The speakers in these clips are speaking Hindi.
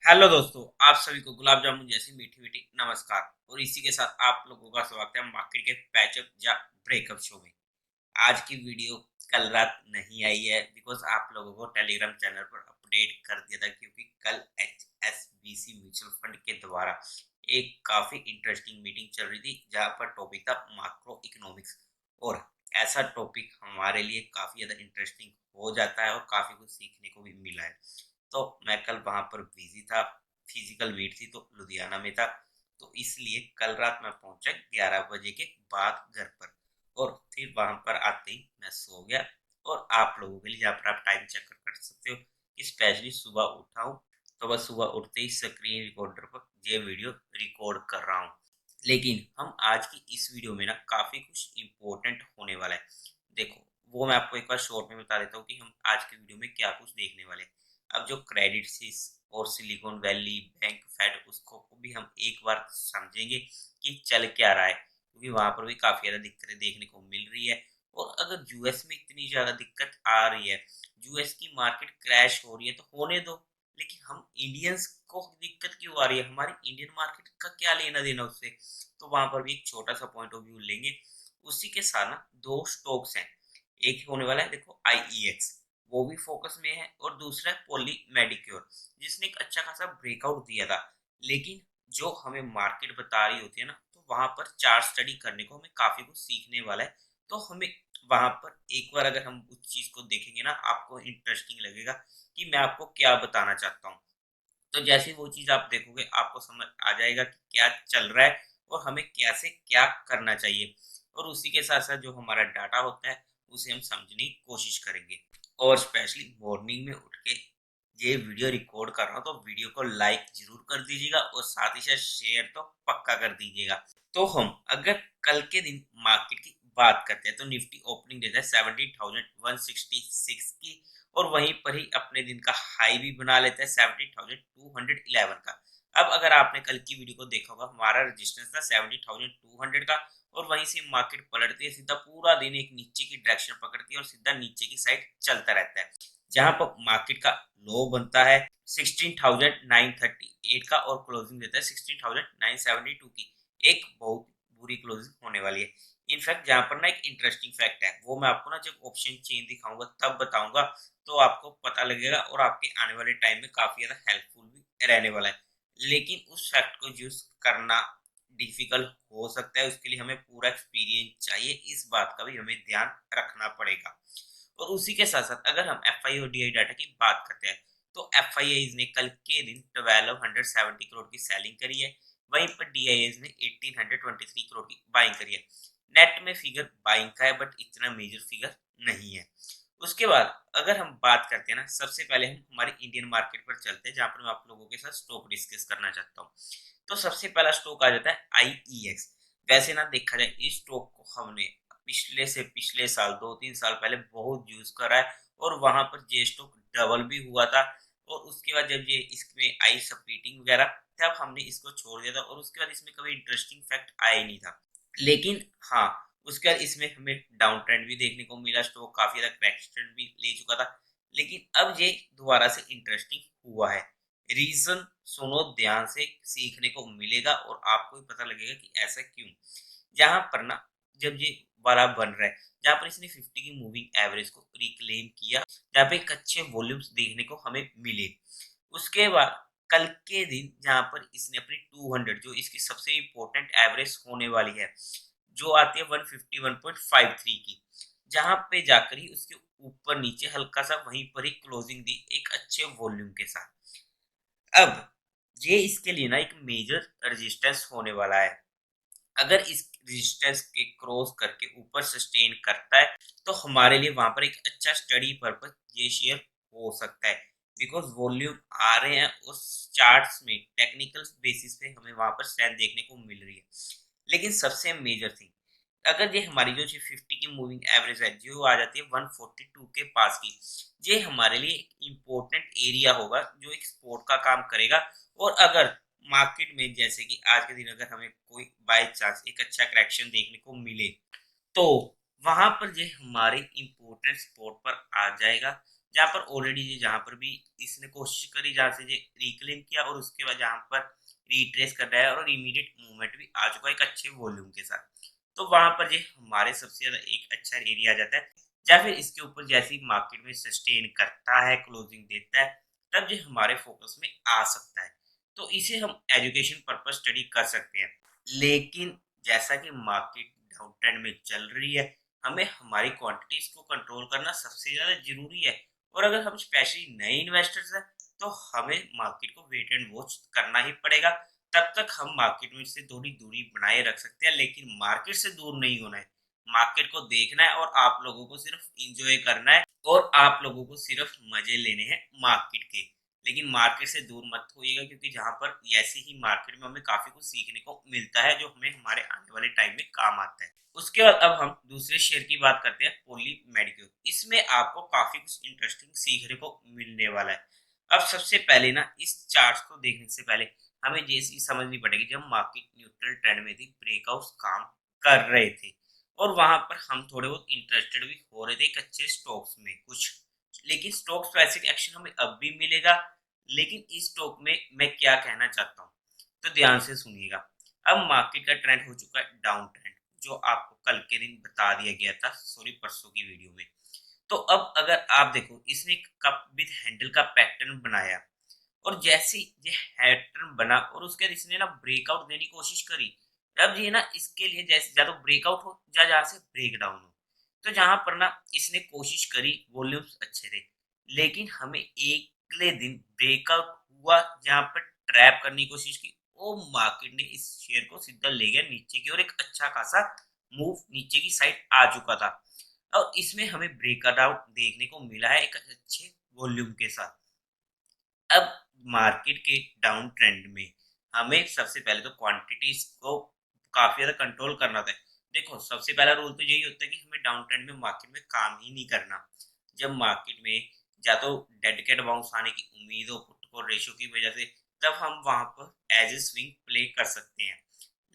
हेलो दोस्तों, आप सभी को गुलाब जामुन जैसी मीठी मीठी नमस्कार। और इसी के साथ आप लोगों का स्वागत है मार्केट के पैचअप या ब्रेकअप शो में। आज की वीडियो कल रात नहीं आई है बिकॉज आप लोगों को टेलीग्राम चैनल पर अपडेट कर दिया था, क्योंकि कल HSBC म्यूचुअल फंड के द्वारा एक काफी इंटरेस्टिंग मीटिंग चल रही थी, जहां पर टॉपिक था माक्रो इकोनॉमिक्स। और ऐसा टॉपिक हमारे लिए काफी ज्यादा इंटरेस्टिंग हो जाता है और काफी कुछ सीखने को भी मिला है। तो मैं कल वहां पर बिजी था, फिजिकल मीट थी तो लुधियाना में था। तो इसलिए कल रात मैं पहुंचा 11 बजे के बाद घर पर। और फिर वहां पर आते ही मैं सो गया। और आप लोगों के लिए जहाँ पर आप टाइम चेक कर सकते हो कि स्पेशली सुबह उठा हूँ, तो बस सुबह उठते ही स्क्रीन रिकॉर्डर पर ये वीडियो रिकॉर्ड कर रहा हूँ। लेकिन हम आज की इस वीडियो में ना काफी कुछ इम्पोर्टेंट होने वाला है। देखो, वो मैं आपको एक बार शॉर्ट में बता देता हूँ कि हम आज की वीडियो में क्या कुछ देखने वाले हैं। अब जो क्रेडिट सिस और सिलिकॉन वैली बैंक फेड, उसको भी हम एक बार समझेंगे कि चल क्या रहा है, क्योंकि वहां पर भी काफी ज्यादा दिक्कतें देखने को मिल रही है। और अगर यूएस में इतनी ज्यादा दिक्कत आ रही है, यूएस की मार्केट क्रैश हो रही है, तो होने दो। लेकिन हम इंडियंस को दिक्कत क्यों आ रही है, हमारी इंडियन मार्केट का क्या लेना देना उससे। तो वहां पर भी एक छोटा सा पॉइंट ऑफ व्यू लेंगे। उसी के साथ ना दो स्टॉक्स हैं। एक होने वाला है, देखो, IEX, वो भी फोकस में है। और दूसरा है पॉली मेडिक्योर, जिसने एक अच्छा खासा ब्रेकआउट दिया था। लेकिन जो हमें मार्केट बता रही होती है ना, तो वहां पर चार्ट स्टडी करने को हमें काफी कुछ सीखने वाला है। तो हमें वहां पर एक बार अगर हम उस चीज को देखेंगे ना, आपको इंटरेस्टिंग लगेगा कि मैं आपको क्या बताना चाहता हूँ। तो जैसे वो चीज आप देखोगे, आपको समझ आ जाएगा कि क्या चल रहा है और हमें कैसे क्या करना चाहिए। और उसी के साथ साथ जो हमारा डाटा होता है, उसे हम समझने की कोशिश करेंगे। और स्पेशली मॉर्निंग में उठ के ये वीडियो रिकॉर्ड कर रहा हूँ, तो वीडियो को लाइक जरूर कर दीजिएगा और साथ ही साथ शेयर तो पक्का कर दीजिएगा। तो हम अगर कल के दिन मार्केट की बात करते हैं, तो निफ्टी ओपनिंग देता है 17,166 की। और वहीं पर ही अपने दिन का हाई भी बना लेता है 17,211 का। अब अगर आपने कल की वीडियो को देखा होगा, हमारा रजिस्टेंस था 17,200 का। और वहीं से मार्केट पलटती है, सीधा पूरा दिन एक नीचे की डायरेक्शन पकड़ती है और सीधा नीचे की साइड चलता रहता है। जहां पर मार्केट का लो बनता है 16,938 का और क्लोजिंग देता है 16,972 की। एक बहुत बुरी क्लोजिंग होने वाली है। इनफैक्ट जहां पर ना एक इंटरेस्टिंग फैक्ट है, वो मैं आपको ना जब ऑप्शन चेन दिखाऊंगा तब बताऊंगा, तो आपको पता लगेगा और आपके आने वाले टाइम में काफी ज्यादा हेल्पफुल भी रहने वाला है। लेकिन उस फैक्ट को यूज करना डिफिकल्ट हो सकता है, उसके लिए हमें पूरा एक्सपीरियंस चाहिए, इस बात का भी हमें ध्यान रखना पड़ेगा। और उसी के साथ साथ अगर हम FI और DI डाटा की बात करते हैं, तो FIIs ने कल के दिन 1270 करोड़ की सेलिंग करी है। वहीं पर DIIs ने 1823 करोड़ की बाइंग करी है। नेट में फिगर बाइंग का है, बट इतना मेजर फिगर नहीं है। उसके बाद अगर हम बात करते हैं ना, सबसे पहले हम हमारे इंडियन मार्केट पर चलते हैं, जहां पर मैं आप लोगों के साथ स्टॉक डिस्कस करना चाहता हूँ। तो सबसे पहला स्टॉक आ जाता है IEX। वैसे ना देखा जाए, इस स्टॉक को हमने पिछले से पिछले साल 2-3 साल पहले बहुत यूज करा है। और वहां पर ये स्टॉक डबल भी हुआ था। और उसके बाद जब ये इसमें आई स्प्लिटिंग वगैरह, तब हमने इसको छोड़ दिया था। और उसके बाद इसमें कभी इंटरेस्टिंग फैक्ट आया ही नहीं था। लेकिन हाँ, उसके बाद इसमें हमें डाउन ट्रेंड भी देखने को मिला, स्टॉक काफी ज्यादा क्रैश भी ले चुका था। लेकिन अब ये दोबारा से इंटरेस्टिंग हुआ है। रीजन सुनो ध्यान से, सीखने को मिलेगा और आपको भी पता लगेगा कि ऐसा क्यों। जहां पर ना, जब ये वाला बन रहा है, जहां पर इसने 50 की मूविंग एवरेज को रिक्लेम किया, जहां पे एक अच्छे वॉल्यूम्स देखने को हमें मिले। उसके बाद कल के दिन जहां पर इसने अपनी 200, जो इसकी सबसे इंपॉर्टेंट एवरेज होने वाली है, जो आती है 151.53 की, जहां पे जाकर ही उसके ऊपर नीचे हल्का सा वहीं पर ही क्लोजिंग दी एक अच्छे वॉल्यूम के साथ। अब ये इसके लिए ना एक मेजर रेजिस्टेंस होने वाला है। अगर इस रेजिस्टेंस के क्रॉस करके ऊपर सस्टेन करता है, तो हमारे लिए वहां पर एक अच्छा स्टडी पर्पस ये शेयर हो सकता है। बिकॉज वॉल्यूम आ रहे हैं उस चार्ट्स में, टेक्निकल बेसिस पे हमें वहां पर स्ट्रेंथ देखने को मिल रही है। लेकिन सबसे मेजर थिंग, अगर ये हमारी जो 50 की मूविंग एवरेज है, जो आ जाती है 142 के पास की, ये हमारे लिए एक इम्पोर्टेंट एरिया होगा, जो एक सपोर्ट का काम करेगा। और अगर मार्केट में जैसे कि आज के दिन अगर हमें कोई बाय चांस एक अच्छा करेक्शन देखने को मिले, तो वहां पर ये हमारे इंपॉर्टेंट सपोर्ट पर आ जाएगा, जहाँ पर ऑलरेडी जहाँ पर भी इसने कोशिश करी जहाँ से ये रिक्लेम किया और उसके बाद जहाँ पर रिट्रेस कर रहा है और इमीडिएट मूवमेंट भी आ चुका है एक अच्छे वॉल्यूम के साथ। तो वहाँ पर ये हमारे सबसे ज़्यादा एक अच्छा एरिया आ जाता है, या फिर इसके ऊपर जैसे ही मार्केट में सस्टेन करता है, क्लोजिंग देता है, तब ये हमारे फोकस में आ सकता है। तो इसे हम एजुकेशन पर्पज स्टडी कर सकते हैं। लेकिन जैसा कि मार्केट डाउन ट्रेंड में चल रही है, हमें हमारी क्वांटिटीज को कंट्रोल करना सबसे ज़्यादा ज़रूरी है। और अगर हम स्पेशली नए इन्वेस्टर्स हैं, तो हमें मार्केट को वेट एंड वॉच करना ही पड़ेगा। तब तक हम मार्केट में से थोड़ी दूरी बनाए रख सकते हैं, लेकिन मार्केट से दूर नहीं होना है। मार्केट को देखना है और आप लोगों को सिर्फ इंजॉय करना है और आप लोगों को सिर्फ मजे लेने हैं मार्केट के। लेकिन मार्केट से दूर मत होइएगा, क्योंकि जहाँ पर ऐसी ही मार्केट में हमें काफी कुछ सीखने को मिलता है जो हमें हमारे आने वाले टाइम में काम आता है। उसके बाद अब हम दूसरे शेयर की बात करते हैं, पोली मेडिक्योर। इसमें आपको काफी कुछ इंटरेस्टिंग सीखने को मिलने वाला है। अब सबसे पहले ना इस चार्ट को देखने से पहले हमें ये चीज समझनी पड़ेगी, जब मार्केट न्यूट्रल ट्रेंड में थी, ब्रेकआउट काम कर रहे थे और वहां पर हम थोड़े बहुत इंटरेस्टेड भी हो रहे थे एक अच्छे स्टॉक्स में कुछ। लेकिन स्टॉक स्पेसिफिक एक्शन हमें अब भी मिलेगा। लेकिन इस स्टॉक में मैं क्या कहना चाहता हूँ, तो ध्यान से सुनिएगा। अब मार्केट का ट्रेंड हो चुका है डाउन ट्रेंड, जो आपको कल के दिन बता दिया गया था, सॉरी परसों की वीडियो में। तो अब अगर आप देखो, इसने कप विद हैंडल का पैटर्न बनाया और जैसे ये पैटर्न बना और उसके बाद इसने ना ब्रेकआउट देने की कोशिश करी। अब ये ना इसके लिए जैसे या तो ब्रेकआउट हो या जहाँ से ब्रेक डाउन हो। तो जहां पर ना इसने कोशिश करी, वॉल्यूम्स अच्छे थे, लेकिन हमें अगले दिन ब्रेकआउट हुआ जहां पर ट्रैप करने की कोशिश की। वो मार्केट ने इस शेयर को सीधा ले गया नीचे की और एक अच्छा खासा मूव नीचे की साइड आ चुका था। और इसमें हमें ब्रेकआउट देखने को मिला है एक अच्छे वॉल्यूम के साथ। अब मार्केट के डाउन ट्रेंड में हमें सबसे पहले तो क्वांटिटीज को काफी ज्यादा कंट्रोल करना होता है। देखो, सबसे पहला रूल तो यही होता है कि हमें डाउन ट्रेंड में मार्केट में काम ही नहीं करना। जब मार्केट में या तो डेड कैट बाउंस आने की उम्मीद हो पुट को रेशो की वजह से, तब हम वहां पर एज ए स्विंग प्ले कर सकते हैं।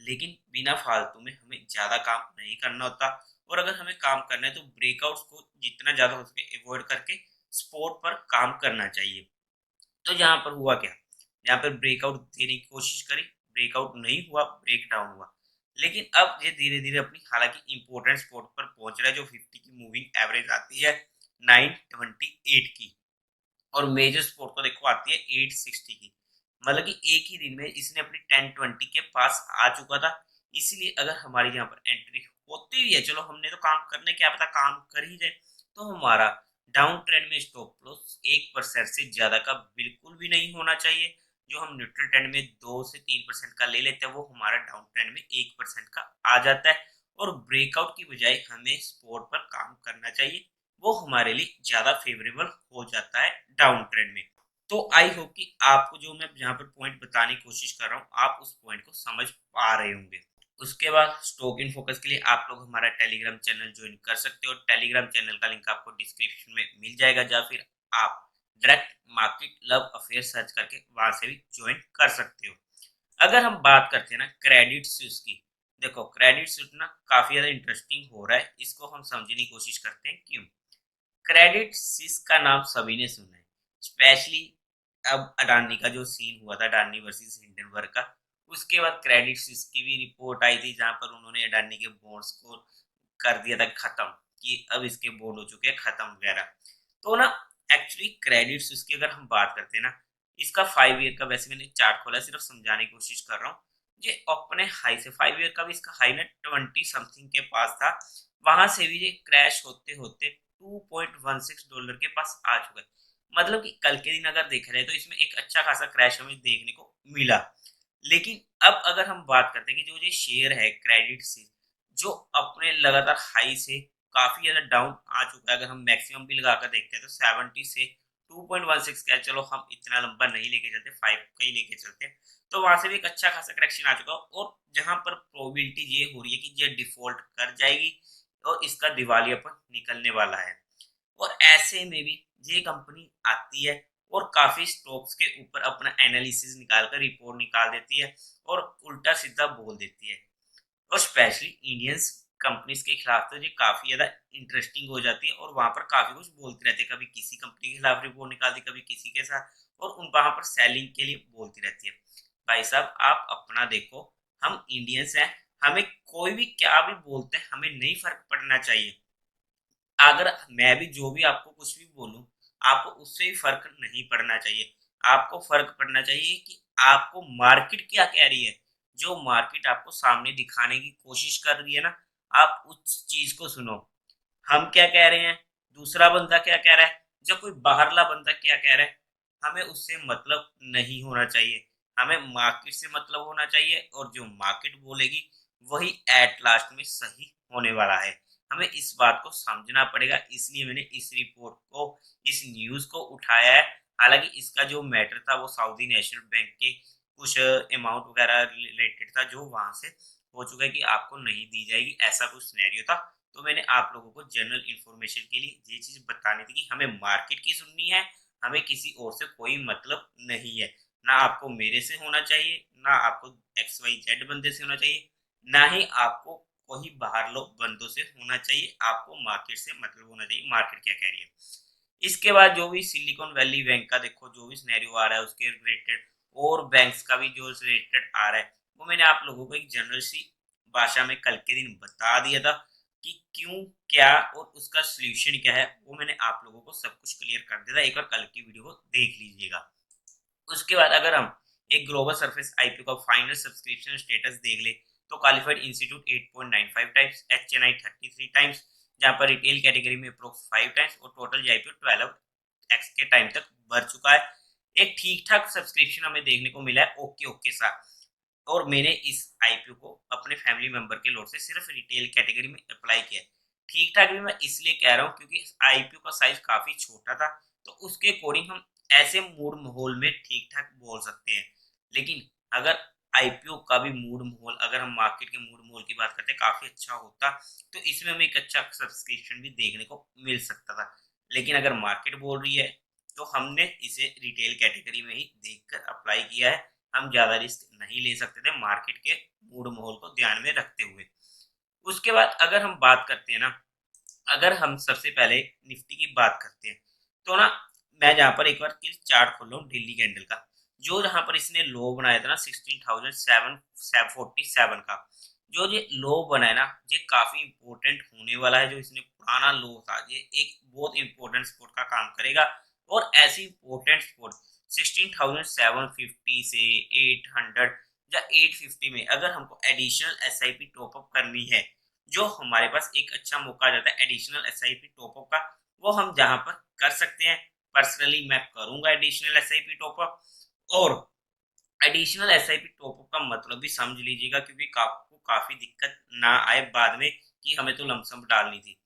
लेकिन बिना फालतू में हमें ज्यादा काम नहीं करना होता। और अगर हमें काम करना है तो ब्रेकआउट्स को जितना ज्यादा हो सके अवॉइड करके स्पोर्ट पर काम करना चाहिए। तो यहाँ पर हुआ क्या, यहाँ पर ब्रेकआउट देने की कोशिश करी, ब्रेकआउट नहीं हुआ, ब्रेक डाउन हुआ। लेकिन अब ये धीरे धीरे अपनी, हालांकि इंपॉर्टेंट स्पॉट पर पहुंच रहा है, जो 50 की मूविंग एवरेज आती है 928 की, और मेजर स्पॉट को देखो आती है 860 की। मतलब कि एक ही दिन में इसने अपनी 1020 के पास आ चुका था। इसलिए अगर हमारी यहाँ पर एंट्री होती भी है, चलो हमने तो काम करने, क्या पता काम कर ही जाए, तो हमारा डाउन ट्रेंड में स्टॉप लॉस 1% से ज्यादा का बिल्कुल भी नहीं होना चाहिए। जो हम न्यूट्रल ट्रेंड में 2 से 3% का ले लेते हैं, वो हमारा डाउन ट्रेंड में 1% का आ जाता है। और ब्रेकआउट की बजाय हमें स्पॉट पर काम करना चाहिए, वो हमारे लिए ज्यादा फेवरेबल हो जाता है डाउन ट्रेंड में। तो आई होप कि आपको जो मैं यहाँ पर पॉइंट बताने की कोशिश कर रहा हूँ, आप उस पॉइंट को समझ पा रहे होंगे। उसके बाद स्टॉक इन फोकस के लिए आप लोग हमारा टेलीग्राम चैनल ज्वाइन कर सकते हो। टेलीग्राम चैनल का लिंक आपको डिस्क्रिप्शन में मिल जाएगा, या फिर आप direct market love affair search करके वहां से भी ज्वाइन कर सकते हो। अगर हम बात करते हैं ना क्रेडिट स्विस की, देखो क्रेडिट स्विस ना काफी ज्यादा इंटरेस्टिंग हो रहा है, इसको हम समझने की कोशिश करते हैं क्यों। क्रेडिट सिस का नाम सभी ने सुना है, स्पेशली अब अडानी का जो सीन हुआ था, अडानी वर्सेस हिंडनबर्ग का। उसके बाद क्रेडिट सिस की भी रिपोर्ट आई थी, जहां पर उन्होंने अडानी के बॉन्ड्स को कर दिया था खत्म, कि अब इसके बॉन्ड हो चुके हैं खत्म वगैरह। तो ना एक्चुअली क्रेडिट सिस की अगर हम बात करते हैं ना, इसका 5 ईयर का, वैसे मैंने चार्ट खोला, सिर्फ समझाने की कोशिश कर रहा हूँ। ये अपने हाई से 5 ईयर का भी इसका हाई ना 20 समथिंग के पास था, वहां से भी ये क्रैश होते होते $2.16 के पास आ चुका है। मतलब कि कल के दिन अगर देख रहे हैं तो इसमें एक अच्छा खासा क्रैश हमें देखने को मिला। लेकिन अब अगर हम बात करते हैं कि जो ये शेयर है क्रेडिट से, जो अपने लगातार हाई से काफी ज्यादा डाउन आ चुका है, अगर हम मैक्सिमम भी लगाकर देखते हैं तो 70 से 2.16 का है। चलो हम इतना लंबा नहीं लेके चलते, 5 का ही लेके चलते हैं। तो वहां से भी एक अच्छा खासा करेक्शन आ चुका है, और जहां पर प्रोबेबिलिटी ये हो रही है कि ये डिफॉल्ट कर जाएगी और इसका दिवालियापन निकलने वाला है। और ऐसे में भी ये कंपनी आती है और काफी स्टॉक्स के ऊपर अपना एनालिसिस निकाल कर रिपोर्ट निकाल देती है और उल्टा सीधा बोल देती है। और स्पेशली इंडियंस कंपनीज के खिलाफ तो ये काफी ज्यादा इंटरेस्टिंग हो जाती है और वहां पर काफी कुछ बोलते रहते हैं, कभी किसी कंपनी के खिलाफ रिपोर्ट निकालती, कभी किसी के साथ, और उन वहां पर सेलिंग के लिए बोलती रहती है। भाई साहब आप अपना देखो, हम इंडियंस हैं, हमें कोई भी क्या भी बोलते हैं हमें नहीं फर्क पड़ना चाहिए। अगर मैं भी जो भी आपको कुछ भी बोलूं, आपको उससे भी फर्क नहीं पड़ना चाहिए। आपको फर्क पड़ना चाहिए कि आपको मार्केट क्या कह रही है। जो मार्केट आपको सामने दिखाने की कोशिश कर रही है ना, आप उस चीज को सुनो। हम क्या कह रहे हैं, दूसरा बंदा क्या कह रहा है, जो कोई बाहरला बंदा क्या कह रहा है, हमें उससे मतलब नहीं होना चाहिए। हमें मार्केट से मतलब होना चाहिए, और जो मार्केट बोलेगी वही एट लास्ट में सही होने वाला है। हमें इस बात को समझना पड़ेगा, इसलिए मैंने इस रिपोर्ट को, इस न्यूज को उठाया है। हालांकि इसका जो मैटर था वो सऊदी नेशनल बैंक के कुछ अमाउंट वगैरह रिलेटेड था, जो वहां से हो चुका है कि आपको नहीं दी जाएगी, ऐसा कुछ सिनेरियो था। तो मैंने आप लोगों को जनरल इंफॉर्मेशन के लिए ये चीज बतानी थी कि हमें मार्केट की सुननी है, हमें किसी और से कोई मतलब नहीं है। ना आपको मेरे से होना चाहिए, ना आपको एक्स वाई जेड बंदे से होना चाहिए, ना ही आपको कोई बाहर लोग बंदों से होना चाहिए। आपको मार्केट से मतलब होना चाहिए, मार्केट क्या कह रही है। इसके बाद जो भी सिलिकॉन वैली बैंक का देखो जो भी सिनेरियो आ रहा है उसके रिलेटेड, और बैंक्स का भी जो रिलेटेड आ रहा है, वो मैंने आप लोगों को एक जनरल सी भाषा में कल के दिन बता दिया था कि क्यों, क्या और उसका सोल्यूशन क्या है। वो मैंने आप लोगों को सब कुछ क्लियर कर दिया था, एक बार कल की वीडियो को देख लीजिएगा। उसके बाद अगर हम एक ग्लोबल सरफेस आईपीओ का फाइनल सब्सक्रिप्शन स्टेटस देख ले, तो qualified institute 8.95 times, HNI 33 times, जहां पर रिटेल कैटेगरी में अप्रोक्स 5 टाइम्स, और टोटल आईपीओ 12 एक्स के टाइम तक बढ़ चुका है। एक ठीक ठाक सब्सक्रिप्शन हमें देखने को मिला है, ओके ओके सा। और मैंने इस आईपीओ को अपने फैमिली मेंबर के लोड से सिर्फ रिटेल कैटेगरी में अप्लाई किया है। ठीक ठाक भी मैं इसलिए कह रहा हूँ क्योंकि आईपीओ का साइज काफी छोटा था, तो उसके अकॉर्डिंग हम ऐसे मूड माहौल में ठीक ठाक बोल सकते हैं। लेकिन अगर आईपीओ का भी मूड माहौल, अगर हम मार्केट के मूड माहौल की बात करते हैं, काफी अच्छा होता, तो इसमें हमें एक अच्छा सब्सक्रिप्शन भी देखने को मिल सकता था। लेकिन अगर मार्केट बोल रही है, तो हमने इसे रिटेल कैटेगरी में ही देखकर अप्लाई किया है। हम ज्यादा रिस्क नहीं ले सकते थे मार्केट के मूड माहौल को ध्यान में रखते हुए। उसके बाद अगर हम बात करते हैं ना, अगर हम सबसे पहले निफ्टी की बात करते हैं, तो ना मैं जहां पर एक बार के चार्ट खोल रहा हूँ दिल्ली कैंडल का, जो जहां पर इसने लो बनाया था ना 16,747 का, जो ये लो बनाया ना, ये काफी इंपॉर्टेंट होने वाला है। जो इसने पुराना लो था, ये एक बहुत इंपॉर्टेंट सपोर्ट का काम करेगा। और ऐसी इंपॉर्टेंट सपोर्ट 16,750 से 800 या 850 में अगर हमको एडिशनल एसआईपी टॉपअप करनी है, जो हमारे पास एक अच्छा मौका आ जाता है एडिशनल एसआईपी टॉपअप का, वो हम जहां पर कर सकते हैं। पर्सनली मैं करूंगा एडिशनल एसआईपी टॉपअप। और एडिशनल एसआईपी टॉपअप का मतलब भी समझ लीजिएगा, क्योंकि आपको काफी दिक्कत ना आए बाद में कि हमें तो लमसम डालनी थी।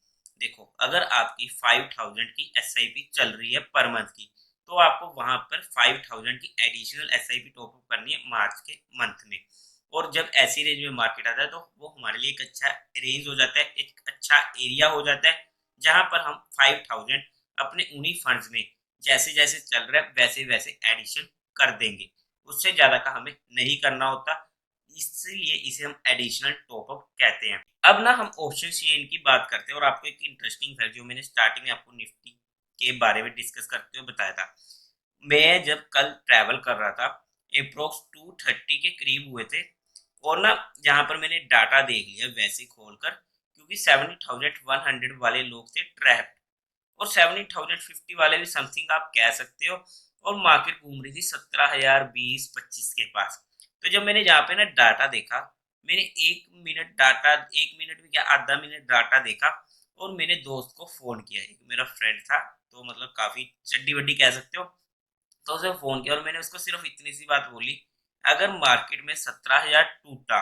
देखो अगर आपकी 5,000 की एसआईपी चल रही है पर मंथ की, तो आपको वहां पर 5,000 की एडिशनल एसआईपी टॉपअप करनी है मार्च के मंथ में। और जब ऐसी रेंज में मार्केट आता है, तो वो हमारे लिए एक अच्छा रेंज हो जाता है, एक अच्छा एरिया हो जाता है, जहां पर हम 5,000 अपने उन्हीं फंड्स में जैसे जैसे चल रहा है वैसे वैसे एडिशन कर देंगे। उससे ज्यादा का हमें नहीं करना होता, इसलिए इसे हम एडिशनल टॉपअप कहते हैं। अब ना हम ऑप्शन चेन की बात करते हैं, और आपको एक इंटरेस्टिंग फैक्ट जो मैंने स्टार्टिंग में आपको निफ्टी के बारे में डिस्कस करते हुए बताया था। मैं जब कल ट्रैवल कर रहा था, अप्रोक्स 230 के करीब हुए थे, और ना जहां पर मैंने डाटा देख लिया वैसे खोलकर, क्योंकि 70,100 वाले लोग थे ट्रैप, और 70,050 वाले भी समथिंग आप कह सकते हो। और मार्केट घूम रही थी 17,020-25 के पास। तो जब मैंने यहाँ पे ना डाटा देखा, मैंने 1 मिनट डाटा, 1 मिनट भी क्या, आधा मिनट डाटा देखा, और मेरे दोस्त को फोन किया। एक मेरा फ्रेंड था, तो मतलब काफी चड्डी बड्डी कह सकते हो, तो उसे फोन किया और मैंने उसको सिर्फ इतनी सी बात बोली, अगर मार्केट में 17,000 टूटा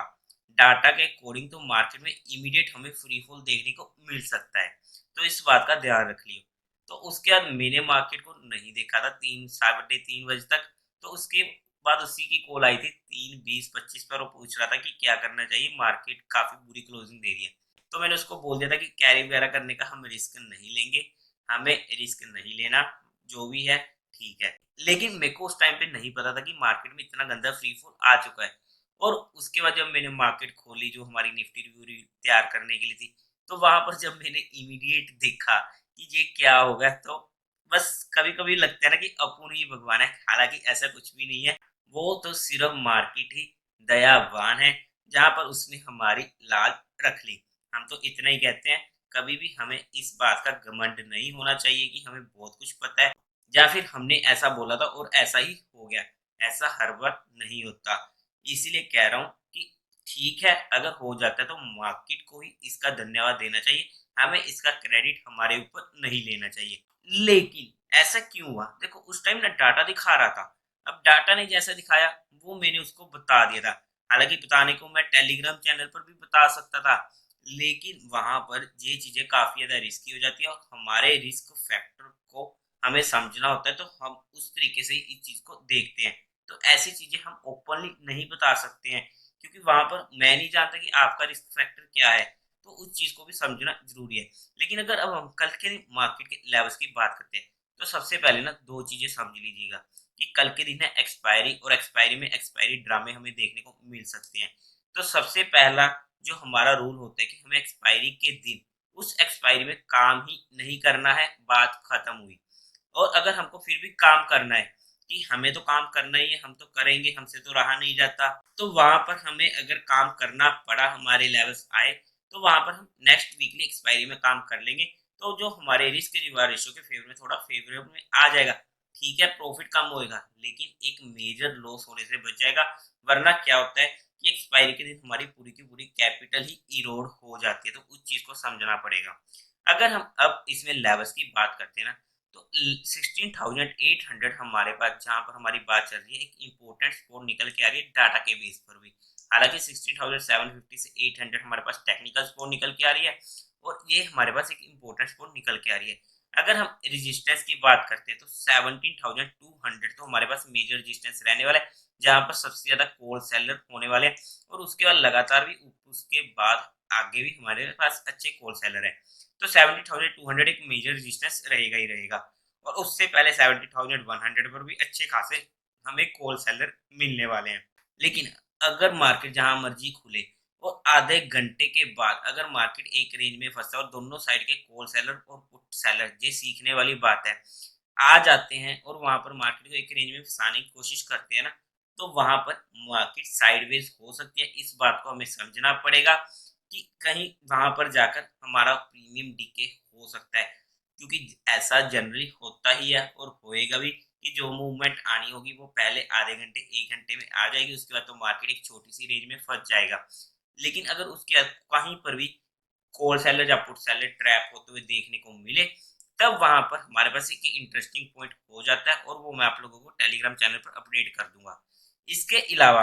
डाटा के अकॉर्डिंग, तो मार्केट में इमीडिएट हमें फ्री फॉल देखने को मिल सकता है, तो इस बात का ध्यान रख लियो। तो उसके बाद मैंने मार्केट को नहीं देखा था 3, 3:30 बजे तक। तो उसके बाद उसी की कॉल आई थी 3:20-25 पर, वो पूछ रहा था कि क्या करना चाहिए, मार्केट काफी बुरी क्लोजिंग दे रही है। तो मैंने उसको बोल दिया था कि कैरी वगैरह करने का हम रिस्क नहीं लेंगे, हमें रिस्क नहीं लेना, जो भी है ठीक है। लेकिन मेरे को उस टाइम पे नहीं पता था कि मार्केट में इतना गंदा फ्री फॉल आ चुका है। और उसके बाद जब मैंने मार्केट खोली जो हमारी निफ्टी रिव्यू तैयार करने के लिए थी, तो वहां पर जब मैंने इमीडिएट देखा कि ये क्या होगा, तो बस कभी कभी लगता है ना कि अपुन ही भगवान है, हालांकि ऐसा कुछ भी नहीं है। वो तो सिर्फ मार्केट ही दयावान है, जहां पर उसने हमारी लाज रख ली। हम तो इतना ही कहते हैं, कभी भी हमें इस बात का घमंड नहीं होना चाहिए कि हमें बहुत कुछ पता है, या फिर हमने ऐसा बोला था और ऐसा ही हो गया। ऐसा हर बार नहीं होता। इसीलिए कह रहा हूँ कि ठीक है, अगर हो जाता है तो मार्केट को ही इसका धन्यवाद देना चाहिए, हमें इसका क्रेडिट हमारे ऊपर नहीं लेना चाहिए। लेकिन ऐसा क्यों हुआ? देखो उस टाइम ना डाटा दिखा रहा था, अब डाटा ने जैसा दिखाया वो मैंने उसको बता दिया था। हालांकि बताने को मैं टेलीग्राम चैनल पर भी बता सकता था, लेकिन वहां पर ये चीजें काफी ज्यादा रिस्की हो जाती है और हमारे रिस्क फैक्टर को हमें समझना होता है, तो हम उस तरीके से इस चीज को देखते हैं। तो ऐसी चीजें हम ओपनली नहीं बता सकते हैं, क्योंकि वहां पर मैं नहीं जानता कि आपका रिस्क फैक्टर क्या है, तो उस चीज को भी समझना जरूरी है। लेकिन अगर अब हम कल के मार्केट के लेवल्स की बात करते हैं, तो सबसे पहले ना दो चीजें समझ लीजिएगा कि कल के दिन है एक्सपायरी, और एक्सपायरी में एक्सपायरी ड्रामे हमें देखने को मिल सकते हैं। तो सबसे पहला जो हमारा रूल होता है कि हमें एक्सपायरी के दिन उस एक्सपायरी में काम ही नहीं करना है, बात खत्म हुई। और अगर हमको फिर भी काम करना है कि हमें तो काम करना ही है, हम तो करेंगे, हमसे तो रहा नहीं जाता, तो वहां पर हमें अगर काम करना पड़ा, हमारे लेवल्स आए, तो वहां पर हम नेक्स्ट वीकली एक्सपायरी में काम कर लेंगे। तो जो हमारे रिस्क रिवार्ड रेशियो के फेवर में थोड़ा फेवरेबल में आ जाएगा, ठीक है, प्रॉफिट कम होएगा लेकिन एक मेजर लॉस होने से बच जाएगा। वरना क्या होता है कि एक्सपायरी के दिन हमारी पूरी की पूरी कैपिटल ही इरोड हो जाती है, तो उस चीज को समझना पड़ेगा। अगर हम अब इसमें लेवल्स की बात करते हैं ना, तो 16,800 हमारे पास जहां पर हमारी बात चल रही है, एक इंपॉर्टेंट स्कोर निकल के आ रही है डाटा के बेस पर भी। हालांकि 16,750 से 800 हमारे पास टेक्निकल स्कोर निकल के आ रही है, और ये हमारे पास एक इंपॉर्टेंट स्कोर निकल के आ रही है। अगर हम रेजिस्टेंस की बात करते हैं तो 17,200 तो हमारे पास मेजर रेजिस्टेंस रहने वाला है, जहां पर सबसे ज्यादा कोल सेलर होने वाले हैं, और उसके बाद लगातार भी उसके बाद आगे भी हमारे पास अच्छे कोल सेलर है। तो 70,200 एक मेजर रेजिस्टेंस रहेगा ही रहेगा, और उससे पहले 70,100 पर भी अच्छे खासे हमें कोल सेलर मिलने वाले हैं। लेकिन अगर मार्केट जहां मर्जी खुले और आधे घंटे के बाद अगर मार्केट एक रेंज में फंसा और दोनों साइड के कोल सेलर और पुट सेलर, ये सीखने वाली बात है, आ जाते हैं और वहां पर मार्केट को एक रेंज में फंसाने की कोशिश करते हैं ना, तो वहां पर मार्केट साइडवेज हो सकती है। इस बात को हमें समझना पड़ेगा कि कहीं वहां पर जाकर हमारा प्रीमियम डीके हो सकता है, क्योंकि ऐसा जनरली होता ही है और होएगा भी कि जो मूवमेंट आनी होगी वो पहले आधे घंटे एक घंटे में आ जाएगी, उसके बाद तो मार्केट एक छोटी सी रेंज में फंस जाएगा। लेकिन अगर उसके कहीं पर भी कॉल सेलर या पुट सेलर ट्रैप होते हुए देखने को मिले, तब वहां पर हमारे पास एक इंटरेस्टिंग पॉइंट हो जाता है, और वो मैं आप लोगों को टेलीग्राम चैनल पर अपडेट कर दूंगा। इसके अलावा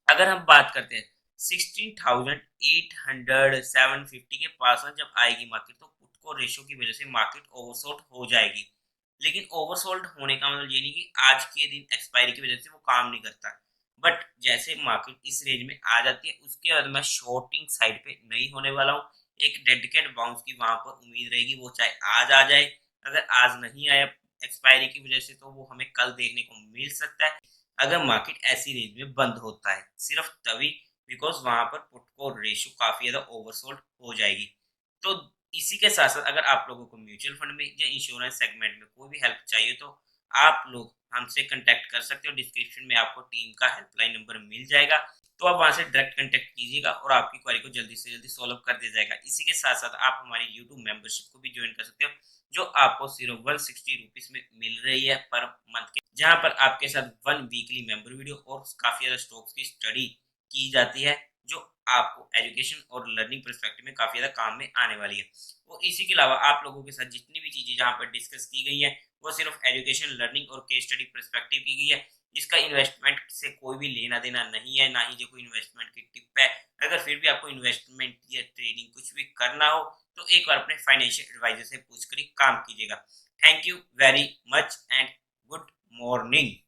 अगर हम बात करते हैं 16,800 750 के पास में जब आएगी मार्केट, तो पुट को रेशो की वजह से मार्केट ओवरसोल्ड हो जाएगी। लेकिन ओवरसोल्ड होने का मतलब ये नहीं कि आज के दिन एक्सपायरी की वजह से वो काम नहीं करता। बट जैसे मार्केट इस रेंज में आ जाती है, उसके बाद मैं शॉर्टिंग साइड पे नहीं होने वाला हूँ। एक डेडिकेट बाउंस की वहां पर उम्मीद रहेगी, वो चाहे आज आ जाए, अगर आज नहीं आया एक्सपायरी की वजह से, तो वो हमें कल देखने को मिल सकता है। अगर मार्केट ऐसी रेंज में बंद होता है सिर्फ तभी, बिकॉज वहां पर पुट को रेशियो काफी ज्यादा ओवरसोल्ड हो जाएगी। तो इसी के साथ साथ अगर आप लोगों को म्यूचुअल फंड में या इंश्योरेंस सेगमेंट में कोई भी हेल्प चाहिए, तो आप लोग हमसे कांटेक्ट कर सकते हो। डिस्क्रिप्शन में आपको टीम का हेल्पलाइन नंबर मिल जाएगा, तो आप वहां से डायरेक्ट कांटेक्ट कीजिएगा और आपकी क्वेरी को जल्दी से जल्दी सॉल्व कर दिया जाएगा। इसी के साथ साथ आप हमारी यूट्यूब मेंबरशिप को भी ज्वाइन कर सकते हो, जो आपको सिर्फ 160 रुपीज में मिल रही है पर मंथ के, जहां पर आपके साथ वन वीकली मेंबर वीडियो और काफी ज्यादा स्टॉक्स की स्टडी की जाती है, जो आपको एजुकेशन और लर्निंग परस्पेक्टिव में काफी ज्यादा काम में आने वाली है। और इसी के अलावा आप लोगों के साथ जितनी भी चीजें जहां पर डिस्कस की गई है, वो सिर्फ एजुकेशन लर्निंग और केस स्टडी परस्पेक्टिव की गई है। इसका इन्वेस्टमेंट से कोई भी लेना देना नहीं है, ना ही जो कोई इन्वेस्टमेंट की टिप है। अगर फिर भी आपको इन्वेस्टमेंट या ट्रेडिंग कुछ भी करना हो, तो एक बार अपने फाइनेंशियल एडवाइजर से पूछकर ही काम कीजिएगा। Thank you very much and good morning.